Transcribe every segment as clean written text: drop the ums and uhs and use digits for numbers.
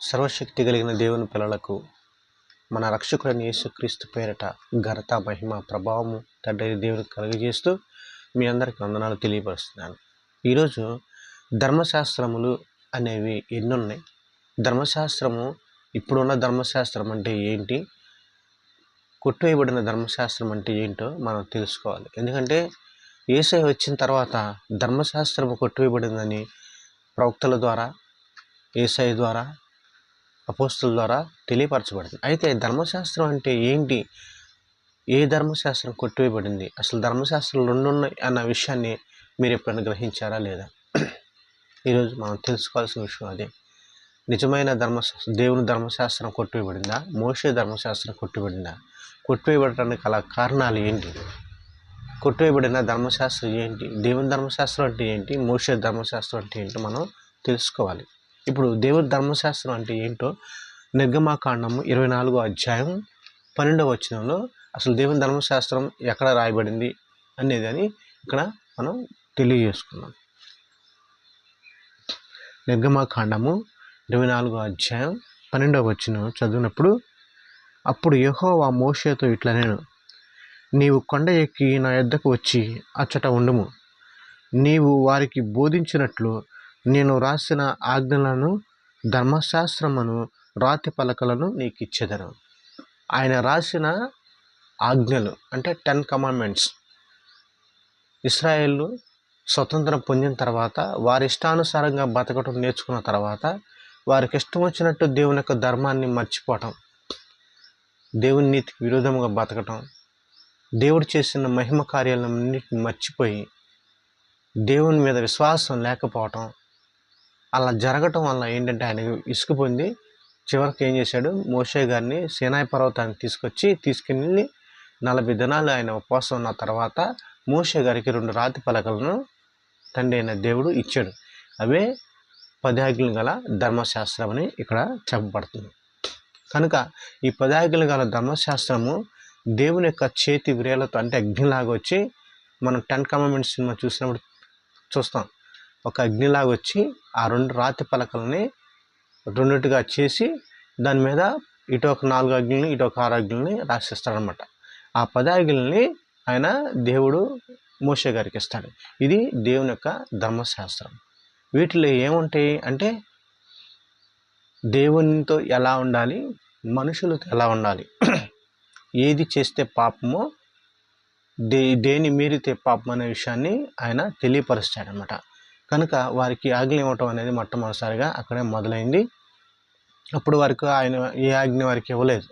సర్వశక్తి కలిగిన దేవుని పిల్లలకు మన రక్షకుడైన యేసుక్రీస్తు పేరిట ఘనత మహిమ ప్రభావము తండ్రి దేవునికి కలుగజేస్తూ మీ అందరికీ వందనాలు తెలియపరుస్తున్నాను. ఈరోజు ధర్మశాస్త్రములు అనేవి ఎన్నున్నాయి, ధర్మశాస్త్రము ఇప్పుడున్న ధర్మశాస్త్రం అంటే ఏంటి, కొట్టువేయబడిన ధర్మశాస్త్రం అంటే ఏంటో మనం తెలుసుకోవాలి. ఎందుకంటే యేసయ్య వచ్చిన తర్వాత ధర్మశాస్త్రము కొట్టువేయబడిందని ప్రవక్తల ద్వారా, యేసయ్య ద్వారా, అపోస్తుల ద్వారా తెలియపరచబడింది. అయితే ధర్మశాస్త్రం అంటే ఏంటి, ఏ ధర్మశాస్త్రం కొట్టివేయబడింది, అసలు ధర్మశాస్త్రం రెండు ఉన్నాయి అన్న విషయాన్ని మీరు ఎప్పుడైనా గ్రహించారా లేదా? ఈరోజు మనం తెలుసుకోవాల్సిన విషయం అదే. నిజమైన దేవుని ధర్మశాస్త్రం కొట్టివేయబడిందా, మోషే ధర్మశాస్త్రం కొట్టివేయబడిందా? కొట్టివేయబడటానికి గల కారణాలు ఏంటి, కొట్టివేయబడిన ధర్మశాస్త్రం ఏంటి, దేవుని ధర్మశాస్త్రం అంటే ఏంటి, మోషే ధర్మశాస్త్రం అంటే ఏంటో మనం తెలుసుకోవాలి. ఇప్పుడు దేవుని ధర్మశాస్త్రం అంటే ఏంటో నిర్గమాకాండము 24వ అధ్యాయం 12వ వచనంలో అసలు దేవుని ధర్మశాస్త్రం ఎక్కడ రాయబడింది అనేది అని ఇక్కడ మనం తెలియజేసుకున్నాం. నిర్గమాకాండము 24వ అధ్యాయం 12వ వచనం చదివినప్పుడు, అప్పుడు యెహోవా మోషేతో ఇట్లనెను, నీవు కొండ ఎక్కి నా యొద్దకు వచ్చి అచ్చట ఉండుము. నీవు వారికి బోధించినట్లు నేను రాసిన ఆజ్ఞలను, ధర్మశాస్త్రమును, రాతి పలకలను నీకు ఇచ్చేదను. ఆయన రాసిన ఆజ్ఞలు అంటే 10 కమాండ్మెంట్స్. ఇశ్రాయేలు స్వతంత్రం పొందిన తర్వాత వారి ఇష్టానుసారంగా బతకటం నేర్చుకున్న తర్వాత వారికి ఇష్టం వచ్చినట్టు దేవుని యొక్క ధర్మాన్ని మర్చిపోవటం, దేవుని నీతికి విరోధంగా బతకటం, దేవుడు చేసిన మహిమ కార్యాలన్నింటిని మర్చిపోయి దేవుని మీద విశ్వాసం లేకపోవటం, అలా జరగటం వల్ల ఏంటంటే ఆయన ఇసుకు పొంది చివరికి ఏం చేశాడు, మోషే గారిని సీనాయి పర్వతాన్ని తీసుకెళ్ళి 40 దినాలు ఆయన ఉపవాసం ఉన్న తర్వాత మోషే గారికి 2 రాతి పలకలను తండ్రి అయిన దేవుడు ఇచ్చాడు. అవే 10 ఆజ్ఞలు గల ధర్మశాస్త్రం అని ఇక్కడ చెప్పబడుతుంది. కనుక ఈ 10 ఆజ్ఞలు గల ధర్మశాస్త్రము దేవుని యొక్క చేతి వ్రేలతో అంటే అగ్నిలాగా వచ్చి, మనం 10 కమాండ్మెంట్స్ సినిమా చూసినప్పుడు చూస్తాం, ఒక అగ్నిలాగా వచ్చి ఆ 2 రాతి పలకలని రెండుగా చేసి దాని మీద ఇటు ఒక 4 ఆజ్ఞల్ని ఇటు ఒక 6 ఆజ్ఞల్ని రాసిస్తాడనమాట. ఆ 10 ఆజ్ఞల్ని ఆయన దేవుడు మోషే గారికి ఇస్తాడు. ఇది దేవుని యొక్క ధర్మశాస్త్రం. వీటిలో ఏముంటాయి అంటే దేవునితో ఎలా ఉండాలి, మనుషులతో ఎలా ఉండాలి, ఏది చేస్తే పాపమో, దేని మీరితే పాపం అనే విషయాన్ని ఆయన తెలియపరుస్తాడనమాట. కనుక వారికి ఆజ్ఞ ఇవ్వటం అనేది మొట్టమొదటిసారిగా అక్కడే మొదలైంది. అప్పుడు వరకు ఆయన ఏ ఆజ్ఞ వారికి ఇవ్వలేదు.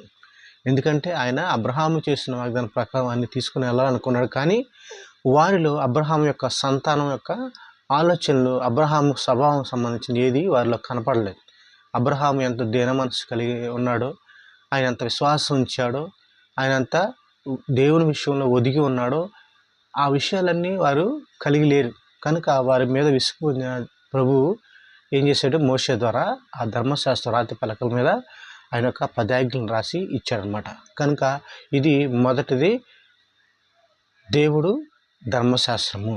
ఎందుకంటే ఆయన అబ్రహాము చేసిన వాగ్దానం ప్రకారం అన్ని తీసుకుని వెళ్ళాలనుకున్నాడు. కానీ వారిలో అబ్రహాము యొక్క సంతానం యొక్క ఆలోచనలు, అబ్రహాము స్వభావం సంబంధించిన ఏది వారిలో కనపడలేదు. అబ్రహాము ఎంత దీన మనసు కలిగి ఉన్నాడో, ఆయన ఎంత విశ్వాసం ఉంచాడో, ఆయన అంత దేవుని విషయంలో ఒదిగి ఉన్నాడో, ఆ విషయాలన్నీ వారు కలిగి లేరు. కనుక వారి మీద విసుగు పొందిన ప్రభువు ఏం చేశాడు, మోషే ద్వారా ఆ ధర్మశాస్త్ర రాతి పలకల మీద ఆయన యొక్క 10 ఆజ్ఞలను రాసి ఇచ్చాడనమాట. కనుక ఇది మొదటిది దేవుడు ధర్మశాస్త్రము,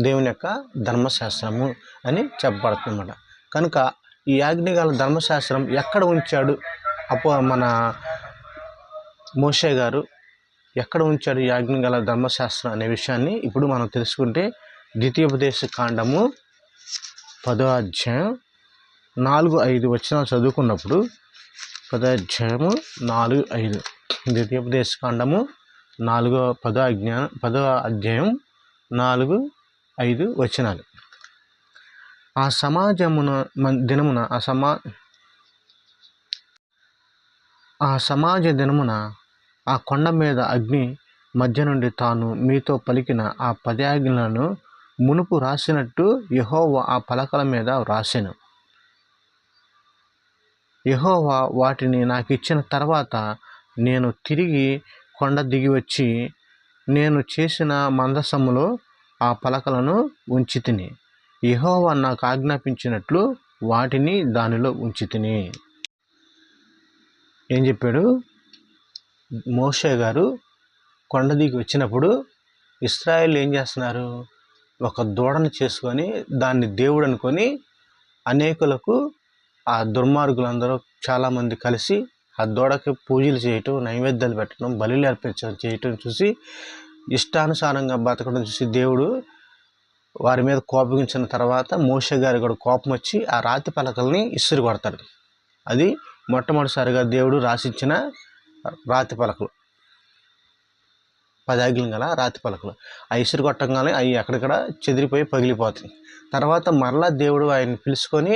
దేవుని యొక్క ధర్మశాస్త్రము అని చెప్పబడుతుందన్నమాట. కనుక ఈ ఆజ్ఞగల ధర్మశాస్త్రం ఎక్కడ ఉంచాడు మన మోషే గారు, ఎక్కడ ఉంచాడు ఈ ఆజ్ఞగల ధర్మశాస్త్రం అనే విషయాన్ని ఇప్పుడు మనం తెలుసుకుంటే, ద్వితీయోపదేశ కాండము 10వ అధ్యాయం 4-5 వచనాలు చదువుకున్నప్పుడు, 10వ అధ్యాయము 4-5, ద్వితీయోపదేశ కాండము 10వ అధ్యాయం 4-5 వచనాలు. ఆ సమాజ దినమున ఆ కొండ మీద అగ్ని మధ్య నుండి తాను మీతో పలికిన ఆ 10 ఆజ్ఞలను మునుపు రాసినట్టు యెహోవా ఆ పలకల మీద రాసెను. యెహోవా వాటిని నాకు ఇచ్చిన తర్వాత నేను తిరిగి కొండ దిగి వచ్చి నేను చేసిన మందసములో ఆ పలకలను ఉంచితిని. యెహోవా నాకు ఆజ్ఞాపించినట్లు వాటిని దానిలో ఉంచితిని. ఏం చెప్పాడు, మోషే గారు కొండ దిగి వచ్చినప్పుడు ఇశ్రాయేలు ఏం చేస్తున్నారు, ఒక దూడను చేసుకొని దాన్ని దేవుడు అనుకొని అనేకులకు ఆ దుర్మార్గులందరూ చాలామంది కలిసి ఆ దూడకి పూజలు చేయటం, నైవేద్యాలు పెట్టడం, బలులు అర్పించడం చేయటం చూసి ఇష్టానుసారంగా బతకడం చూసి దేవుడు వారి మీద కోపగించిన తర్వాత మోషే గారి కూడా కోపం వచ్చి ఆ రాతి పలకల్ని ఇసురు కొడతాడు. అది మొట్టమొదటిసారిగా దేవుడు రాసిచ్చిన రాతి పలకలు, 10 ఆజ్ఞలు గల రాతి పలకలు. ఆ ఇసురు కొట్టంగానే అవి అక్కడక్కడ చెదిరిపోయి పగిలిపోతాయి. తర్వాత మరలా దేవుడు ఆయన్ని పిలుచుకొని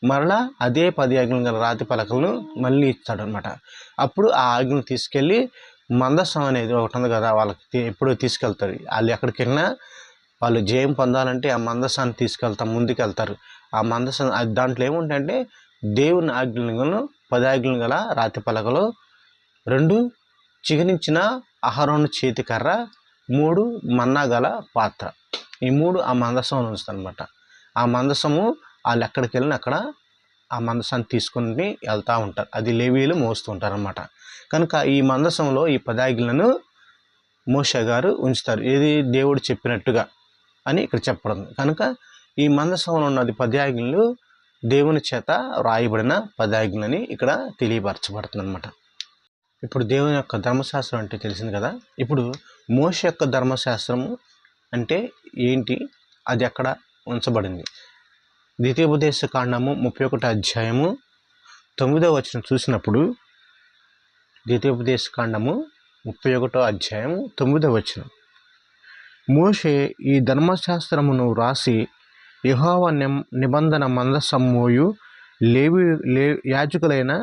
మరలా అదే 10 ఆజ్ఞలు గల రాతి పలకలను మళ్ళీ ఇస్తాడు అనమాట. అప్పుడు ఆ ఆజ్ఞను తీసుకెళ్ళి మందసం అనేది ఒకటి ఉంది కదా, వాళ్ళకి ఎప్పుడూ తీసుకెళ్తారు. వాళ్ళు ఎక్కడికి వెళ్ళినా వాళ్ళు జయం పొందాలంటే ఆ మందసాన్ని ముందుకెళ్తారు. ఆ మందసం దాంట్లో ఏముంటాయంటే దేవుని ఆజ్ఞలను 10 ఆజ్ఞలు గల రాతి పలకలు, 2 చిగురించిన అహరోను చేతికర్ర, 3 మన్నా గల పాత్ర. ఈ 3 ఆ మందసంలో ఉంచుతారనమాట. ఆ మందసము వాళ్ళు ఎక్కడికి వెళ్ళినా అక్కడ ఆ మందసాన్ని తీసుకుని వెళ్తూ ఉంటారు. అది లేవీయులు మోస్తూ ఉంటారనమాట. కనుక ఈ మందసంలో ఈ 10 ఆజ్ఞలను మోషే గారు ఉంచుతారు. ఏది దేవుడు చెప్పినట్టుగా అని ఇక్కడ చెప్పడం. కనుక ఈ మందసంలో ఉన్నది 10 ఆజ్ఞలు దేవుని చేత రాయబడిన 10 ఆజ్ఞలని ఇక్కడ తెలియపరచబడుతుంది అనమాట. ఇప్పుడు దేవుని యొక్క ధర్మశాస్త్రం అంటే తెలిసింది కదా. ఇప్పుడు మోషే యొక్క ధర్మశాస్త్రము అంటే ఏంటి, అది ఎక్కడ ఉంచబడింది? ద్వితీయోపదేశ కాండము 31 అధ్యాయము 9వ వచనం చూసినప్పుడు, ద్వితీయోపదేశ కాండము 31 అధ్యాయం 9వ వచనం, మోషే ఈ ధర్మశాస్త్రమును రాసి యెహోవా నిబంధన మందసం మోయు యాజకులైన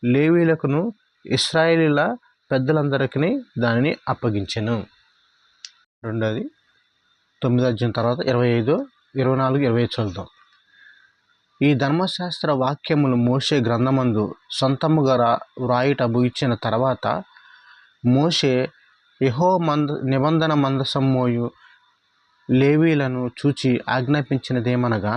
లేవీయులకును ఇశ్రాయేలీయుల పెద్దలందరికీ దానిని అప్పగించెను. రెండోది 9వ అధ్యాయం తర్వాత 25, 24, 25 చదువుతాం. ఈ ధర్మశాస్త్ర వాక్యములు మోషే గ్రంథమందు సొంతముగా వ్రాయుట ముగిసిన తర్వాత మోషే యెహోవా నిబంధన మందసం మోయు లేవీయులను చూచి ఆజ్ఞాపించినదేమనగా,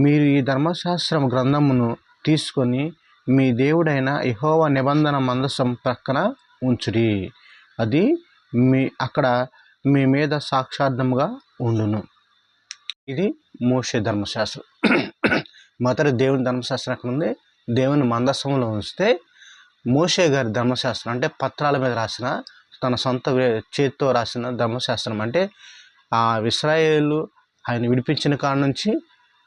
మీరు ఈ ధర్మశాస్త్రం గ్రంథమును తీసుకొని మీ దేవుడైన యెహోవా నిబంధన మందసం ప్రక్కన ఉంచుడి. అది అక్కడ మీ మీద సాక్షార్థముగా ఉండును. ఇది మోషే ధర్మశాస్త్రం. మొదటి దేవుని ధర్మశాస్త్రం ఎక్కడ ఉంది? దేవుని మందసంలో ఉంచితే మోషే గారి ధర్మశాస్త్రం అంటే పత్రాల మీద రాసిన, తన సొంత చేతితో రాసిన ధర్మశాస్త్రం అంటే ఆ ఇశ్రాయేలు ఆయన విడిపించిన కాడ నుంచి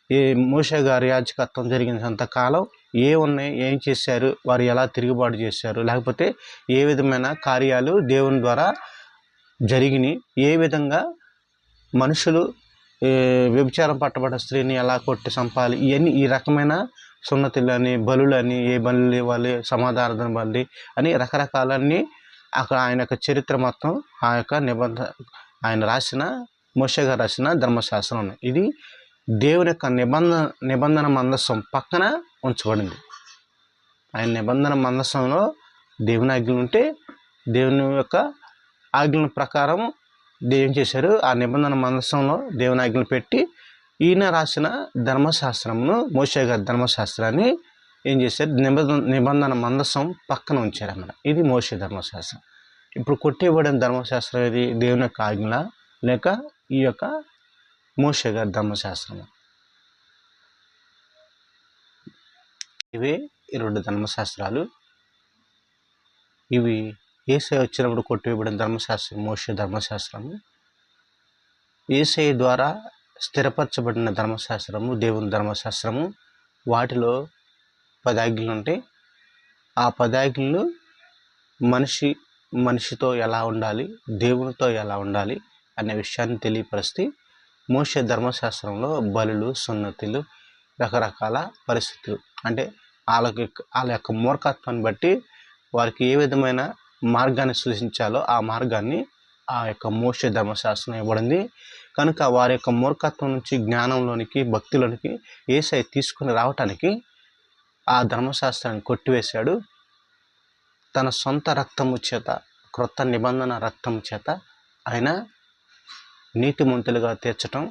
ఈ మోషే గారి యాజకత్వం జరిగినంత కాలం ఏం చేశారు, వారు ఎలా తిరుగుబాటు చేశారు, లేకపోతే ఏ విధమైన కార్యాలు దేవుని ద్వారా జరిగినాయి, ఏ విధంగా మనుషులు వ్యభిచారం పట్టబడ్డ స్త్రీని ఎలా కొట్టి చంపాలి, ఇవన్నీ ఈ రకమైన సున్నతులని, బలులని, ఏ బలు ఇవ్వాలి, సమాధాన బలి అని రకరకాలన్నీ అక్కడ ఆయన యొక్క చరిత్ర మొత్తం ఆ యొక్క ఆయన రాసిన మోషే గారు రాసిన ధర్మశాస్త్రం ఉన్నాయి. ఇది దేవుని యొక్క నిబంధన మందసం పక్కన ఉంచబడింది. ఆయన నిబంధన మందసంలో దేవుని ఆజ్ఞలు ఉంటే దేవుని యొక్క ఆజ్ఞల ప్రకారం ఏం చేశారు, ఆ నిబంధన మందసంలో దేవుని ఆజ్ఞలు పెట్టి ఈయన రాసిన ధర్మశాస్త్రమును, మోషే గారి ధర్మశాస్త్రాన్ని ఏం చేశారు, నిబంధన మందసం పక్కన ఉంచారన్నమాట. ఇది మోషే ధర్మశాస్త్రం. ఇప్పుడు కొట్టేయబడిన ధర్మశాస్త్రం ఇది దేవుని యొక్క ఆజ్ఞల లేక ఈ యొక్క మోషే గారి ధర్మశాస్త్రము. ఇవే ఈ 2 ధర్మశాస్త్రాలు. ఇవి యేసయ్య వచ్చినప్పుడు కొట్టివేయబడిన ధర్మశాస్త్రం మోషే ధర్మశాస్త్రము. యేసయ్య ద్వారా స్థిరపరచబడిన ధర్మశాస్త్రము దేవుని ధర్మశాస్త్రము. వాటిలో 10 ఆజ్ఞలు ఉంటాయి. ఆ 10 ఆజ్ఞలు మనిషితో ఎలా ఉండాలి, దేవునితో ఎలా ఉండాలి అనే విషయాన్ని తెలియపరిస్తే మోషే ధర్మశాస్త్రంలో బలులు, సున్నతులు, రకరకాల పరిస్థితులు అంటే వాళ్ళ యొక్క మూర్ఖత్వాన్ని బట్టి వారికి ఏ విధమైన మార్గాన్ని సూచించాలో ఆ మార్గాన్ని ఆ యొక్క మోషే ధర్మశాస్త్రం ఇవ్వబడింది. కనుక వారి యొక్క మూర్ఖత్వం నుంచి జ్ఞానంలోనికి, భక్తిలోనికి యేసయ్య తీసుకుని రావటానికి ఆ ధర్మశాస్త్రాన్ని కొట్టివేశాడు. తన సొంత రక్తము చేత, క్రొత్త నిబంధన రక్తము చేత ఆయన నీతిమంతులుగా తీర్చటం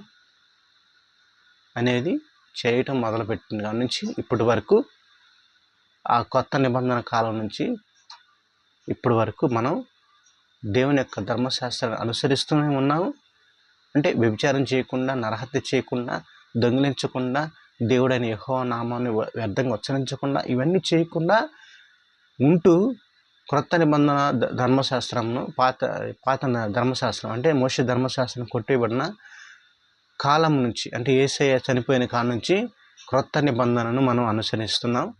అనేది చేయటం మొదలుపెట్టిన కాడ నుంచి ఇప్పటి వరకు, ఆ కొత్త నిబంధన కాలం నుంచి ఇప్పటి వరకు మనం దేవుని యొక్క ధర్మశాస్త్రాన్ని అనుసరిస్తూనే ఉన్నాము. అంటే వ్యభిచారం చేయకుండా, నరహత్య చేయకుండా, దొంగిలించకుండా, దేవుడైన యెహోవా నామాన్ని వ్యర్థంగా ఉచ్చరించకుండా ఇవన్నీ చేయకుండా ఉంటూ క్రొత్త నిబంధన ధర్మశాస్త్రంను పాత ధర్మశాస్త్రం అంటే మోషే ధర్మశాస్త్రం కొట్టేయబడిన కాలం నుంచి అంటే యేసయ్య చనిపోయిన కాలం నుంచి క్రొత్త నిబంధనను మనం అనుసరిస్తున్నాం.